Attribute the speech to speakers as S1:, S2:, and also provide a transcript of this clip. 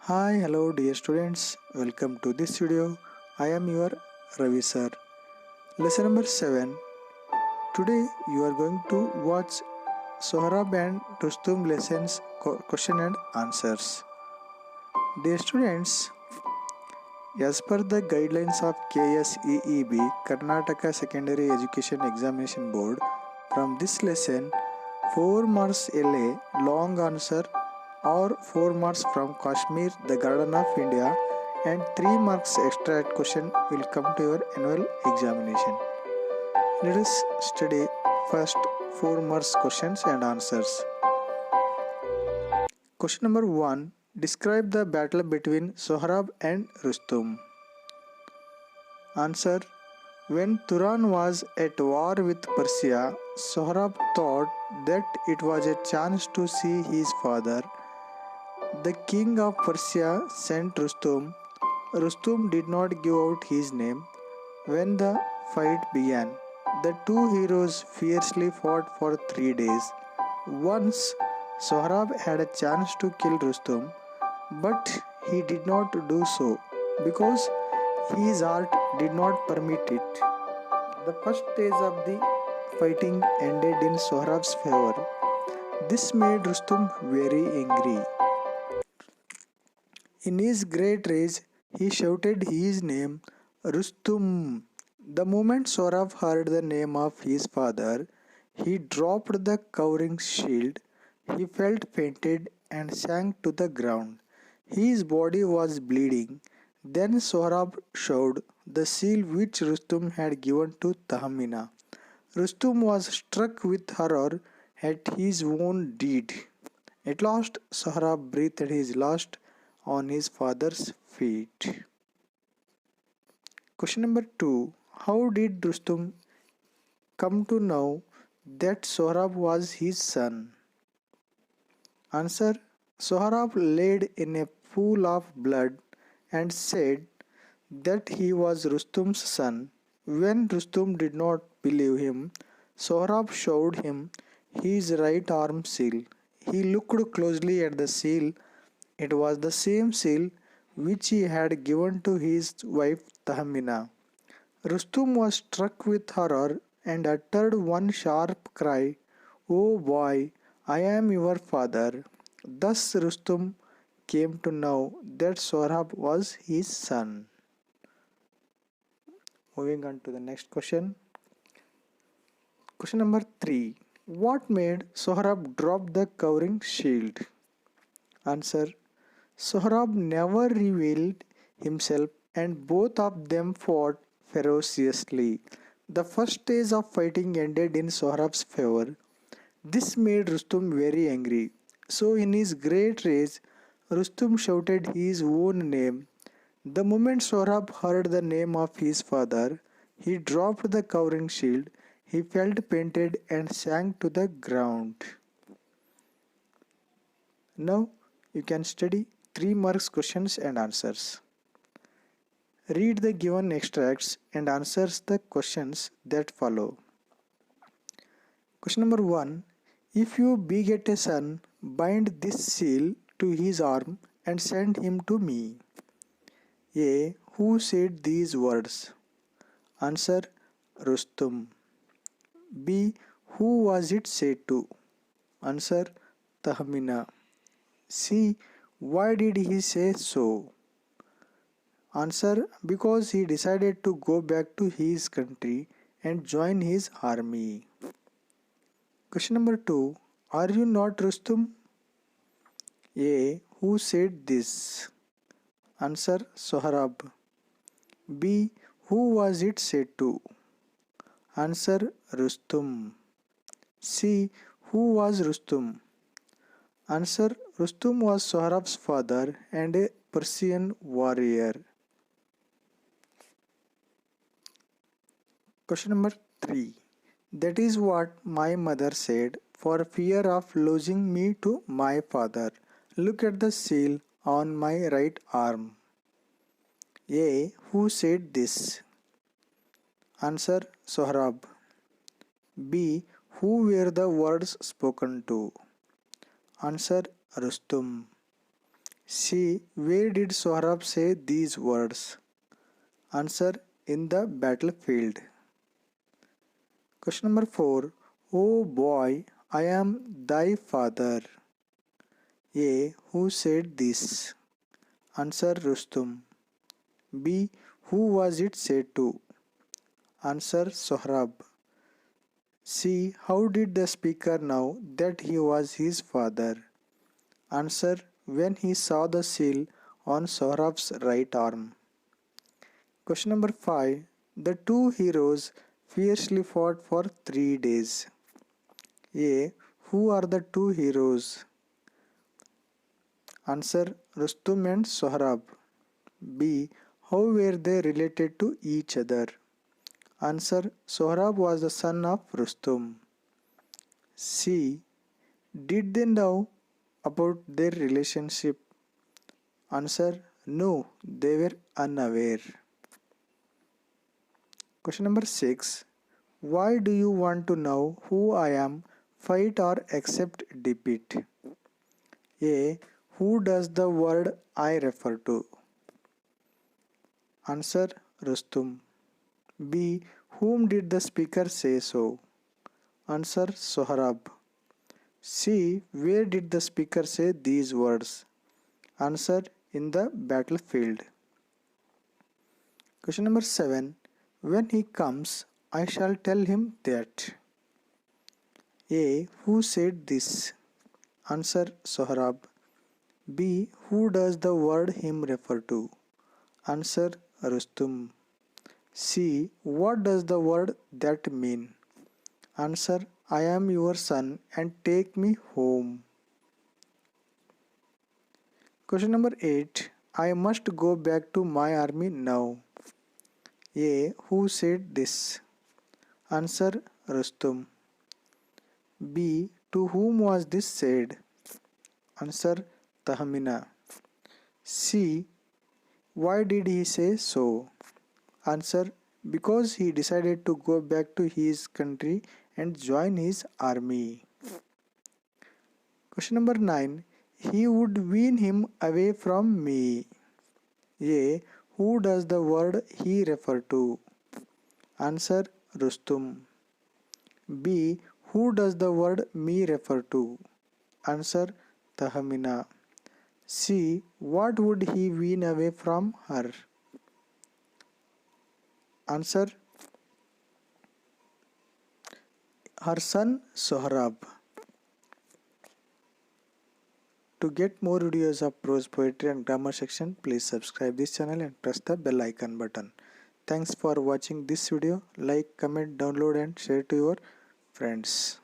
S1: Hi, hello dear students. Welcome to this video. I am your Ravi sir. Lesson number 7. Today you are going to watch Sohrab and Rustum lessons question and answers. Dear students, as per the guidelines of KSEEB Karnataka Secondary Education Examination Board, from this lesson 4 marks LA long answer or 4 marks from Kashmir, the Garden of India, and 3 marks extra question will come to your annual examination. Let us study first 4 marks questions and answers. Question number 1. Describe the battle between Sohrab and Rustum. Answer. When Turan was at war with Persia, Sohrab thought that it was a chance to see his father. The king of Persia sent Rustum. Rustum did not give out his name. When the fight began, the two heroes fiercely fought for 3 days. Once, Sohrab had a chance to kill Rustum, but he did not do so because his art did not permit it. The first stage of the fighting ended in Sohrab's favor. This made Rustum very angry. In his great rage, he shouted his name, Rustum. The moment Sohrab heard the name of his father, he dropped the covering shield. He felt fainted and sank to the ground. His body was bleeding. Then Sohrab showed the seal which Rustum had given to Tahmina. Rustum was struck with horror at his own deed. At last, Sohrab breathed his last on his father's feet. Question number 2. How did Rustum come to know that Sohrab was his son? Answer. Sohrab laid in a pool of blood and said that he was Rustum's son. When Rustum did not believe him, Sohrab showed him his right arm seal. He looked closely at the seal. It was the same seal which he had given to his wife Tahmina. Rustum was struck with horror and uttered one sharp cry, "Oh boy, I am your father." Thus Rustum came to know that Sohrab was his son. Moving on to the next question. Question number 3. What made Sohrab drop the covering shield? Answer. Sohrab never revealed himself and both of them fought ferociously. The first stage of fighting ended in Sohrab's favor. This made Rustum very angry. So in his great rage, Rustum shouted his own name. The moment Sohrab heard the name of his father, he dropped the covering shield. He felt fainted and sank to the ground. Now you can study 3 marks questions and answers. Read the given extracts and answers the questions that follow. Question number 1. If you beget a son, bind this seal to his arm and send him to me. A. Who said these words? Answer. Rustum. B. Who was it said to? Answer. Tahmina. C. Why did he say so? Answer. Because he decided to go back to his country and join his army. Question number 2. Are you not Rustum? A. Who said this? Answer. Sohrab. B. Who was it said to? Answer. Rustum. C. Who was Rustum? Answer. Rustum was Sohrab's father and a Persian warrior. Question number 3. That is what my mother said for fear of losing me to my father. Look at the seal on my right arm. A. Who said this? Answer. Sohrab. B. Who were the words spoken to? Answer. Rustum. C. Where did Sohrab say these words? Answer: in the battlefield. Question number 4. Oh boy, I am thy father. A. Who said this? Answer: Rustum. B. Who was it said to? Answer: Sohrab. C. How did the speaker know that he was his father? Answer: when he saw the seal on Sohrab's right arm. Question number 5. The two heroes fiercely fought for 3 days. A. Who are the two heroes? Answer: Rustum and Sohrab. B. How were they related to each other? Answer: Sohrab was the son of Rustum. C. Did they know about their relationship? Answer: no, they were unaware. Question number 6. Why do you want to know who I am? Fight or accept defeat? A. Who does the word I refer to? Answer: Rustum. B. Whom did the speaker say so? Answer: Sohrab. C. Where did the speaker say these words? Answer: in the battlefield. Question number 7. When he comes, I shall tell him that. A. Who said this? Answer: Sohrab. B. Who does the word him refer to? Answer: Rustum. C. What does the word that mean? Answer: I am your son and take me home. Question number 8. I must go back to my army now. A. Who said this? Answer: Rustum. B. To whom was this said? Answer: Tahmina. C. Why did he say so? Answer: because he decided to go back to his country and join his army. Question number 9. He would wean him away from me. A. Who does the word he refer to? Answer: Rustum. B. Who does the word me refer to? Answer: Tahmina. C. What would he wean away from her? Answer: her son Sohrab. To get more videos of prose, poetry and grammar section, please subscribe this channel and press the bell icon button. Thanks for watching this video. Like, comment, download and share to your friends.